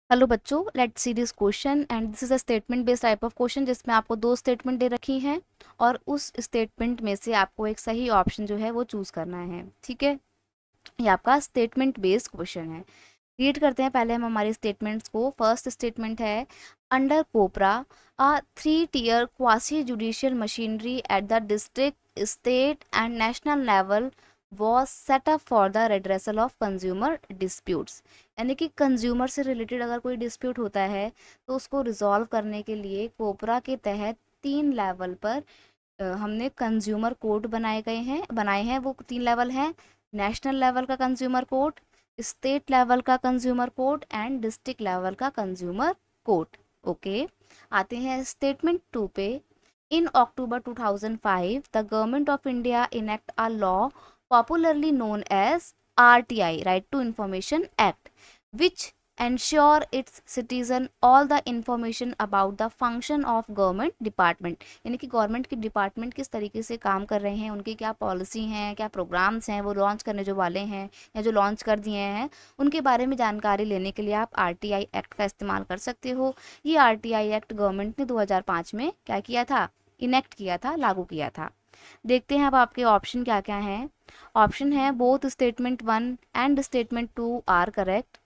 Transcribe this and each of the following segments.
Hello बच्चों, let's see this question and this is a statement based type of question जिसमें आपको दो statement दे रखी हैं और उस स्टेटमेंट में से आपको एक सही ऑप्शन जो है वो चूज करना है। ठीक है, ये आपका स्टेटमेंट बेस्ड क्वेश्चन है। रीड करते हैं पहले हम हमारी स्टेटमेंट्स को। फर्स्ट स्टेटमेंट है, under COPRA a 3 tier quasi judicial machinery at the district, state and national level was set up for the redressal of consumer disputes। यानी कि कंज्यूमर से रिलेटेड अगर कोई डिस्प्यूट होता है तो उसको रिजॉल्व करने के लिए कोपरा के तहत 3 लेवल पर हमने कंज्यूमर कोर्ट बनाए हैं। वो 3 लेवल हैं, नेशनल लेवल का कंज्यूमर कोर्ट, स्टेट लेवल का consumer court and district level का कंज्यूमर कोर्ट। ओके, आते हैं स्टेटमेंट 2 पे। इन अक्टूबर 2005 the government of India enact a law popularly known as RTI, Right to Information Act, which ensure its citizen all the information about the function of government department। यानी कि government की department किस तरीके से काम कर रहे हैं, उनकी क्या पॉलिसी हैं, क्या प्रोग्राम्स हैं वो लॉन्च करने जो वाले हैं या जो लॉन्च कर दिए हैं, उनके बारे में जानकारी लेने के लिए आप RTI एक्ट का इस्तेमाल कर सकते हो। ये RTI एक्ट गवर्नमेंट ने 2005 में क्या किया था, इनेक्ट किया था, लागू किया था। देखते हैं अब आपके ऑप्शन क्या क्या हैं। ऑप्शन है both statement 1 and statement 2 are correct,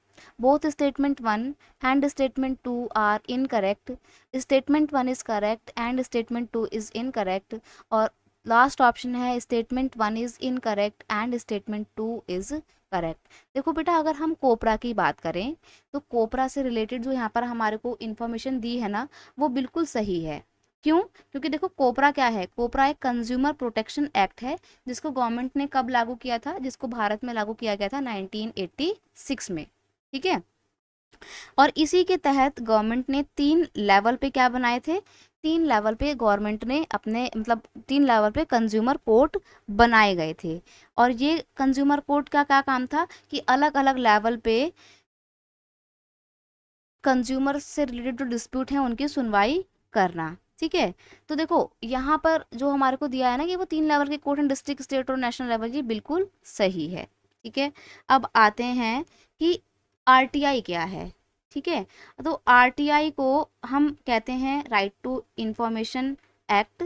both statement 1 and statement 2 are incorrect, statement 1 is correct and statement 2 is incorrect, और लास्ट ऑप्शन है statement 1 is incorrect and statement 2 is correct. देखो बेटा, अगर हम कोपरा की बात करें तो कोपरा से रिलेटेड जो यहाँ पर हमारे को इन्फॉर्मेशन दी है ना, वो बिल्कुल सही है। क्यों? क्योंकि देखो कोपरा क्या है, कोपरा एक कंज्यूमर प्रोटेक्शन एक्ट है जिसको गवर्नमेंट ने कब लागू किया था, जिसको भारत में लागू किया गया था 1986 में। ठीक है, और इसी के तहत गवर्नमेंट ने 3 लेवल पे क्या बनाए थे, 3 लेवल पे गवर्नमेंट ने अपने मतलब 3 लेवल पे कंज्यूमर कोर्ट बनाए गए थे। और ये कंज्यूमर कोर्ट का क्या काम था कि अलग अलग लेवल पे कंज्यूमर से रिलेटेड जो डिस्प्यूट हैं उनकी सुनवाई करना। ठीक है, तो देखो यहाँ पर जो हमारे को दिया है ना कि वो 3 लेवल के कोर्ट हैं, डिस्ट्रिक्ट, स्टेट और नेशनल लेवल, ये बिल्कुल सही है। ठीक है, अब आते हैं कि आरटीआई क्या है। ठीक है, तो आरटीआई को हम कहते हैं राइट टू इंफॉर्मेशन एक्ट,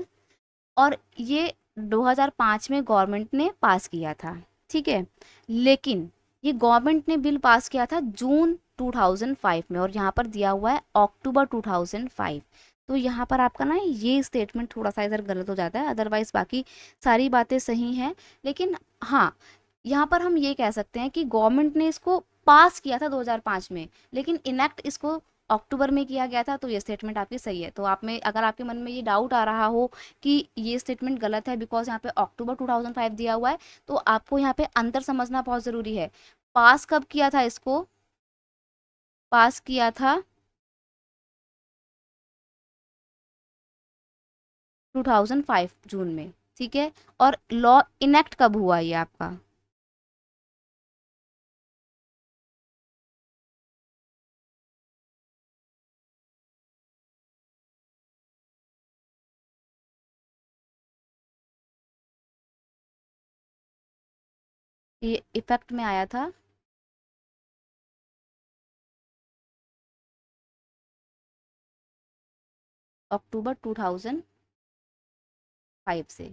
और ये 2005 में गवर्नमेंट ने पास किया था। ठीक है, लेकिन ये गवर्नमेंट ने बिल पास किया था जून 2005 में और यहाँ पर दिया हुआ है अक्टूबर 2005। तो यहाँ पर आपका ना ये स्टेटमेंट थोड़ा सा इधर गलत हो जाता है, अदरवाइज बाकी सारी बातें सही हैं। लेकिन हाँ, यहाँ पर हम ये कह सकते हैं कि गवर्नमेंट ने इसको पास किया था 2005 में, लेकिन इनेक्ट इसको अक्टूबर में किया गया था। तो ये स्टेटमेंट आपकी सही है। तो आप में अगर आपके मन में ये डाउट आ रहा हो कि ये स्टेटमेंट गलत है बिकॉज यहाँ पे अक्टूबर 2005 दिया हुआ है, तो आपको यहाँ पे अंतर समझना बहुत ज़रूरी है। पास कब किया था इसको, पास किया था 2005 जून में। ठीक है, और लॉ इनेक्ट कब हुआ ये आपका, ये इफेक्ट में आया था अक्टूबर 2005 से।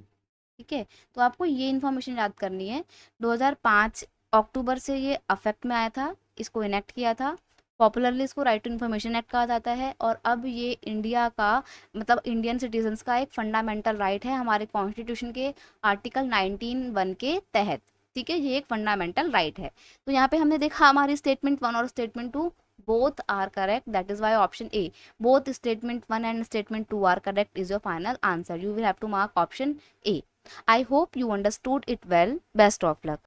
ठीक है, तो आपको ये इन्फॉर्मेशन याद करनी है। 2005 अक्टूबर से ये अफेक्ट में आया था, इसको इनेक्ट किया था। पॉपुलरली इसको राइट टू इन्फॉर्मेशन एक्ट कहा जाता है, और अब ये इंडिया का मतलब इंडियन सिटीजन्स का एक फंडामेंटल राइट है हमारे कॉन्स्टिट्यूशन के आर्टिकल 19(1) के तहत। ठीक है, ये एक फंडामेंटल राइट है। तो यहाँ पे हमने देखा हमारी स्टेटमेंट 1 और statement 2 both are correct, that is why option A, both statement 1 and statement 2 are correct is your final answer. You will have to mark option A. I hope you understood it well. Best of luck.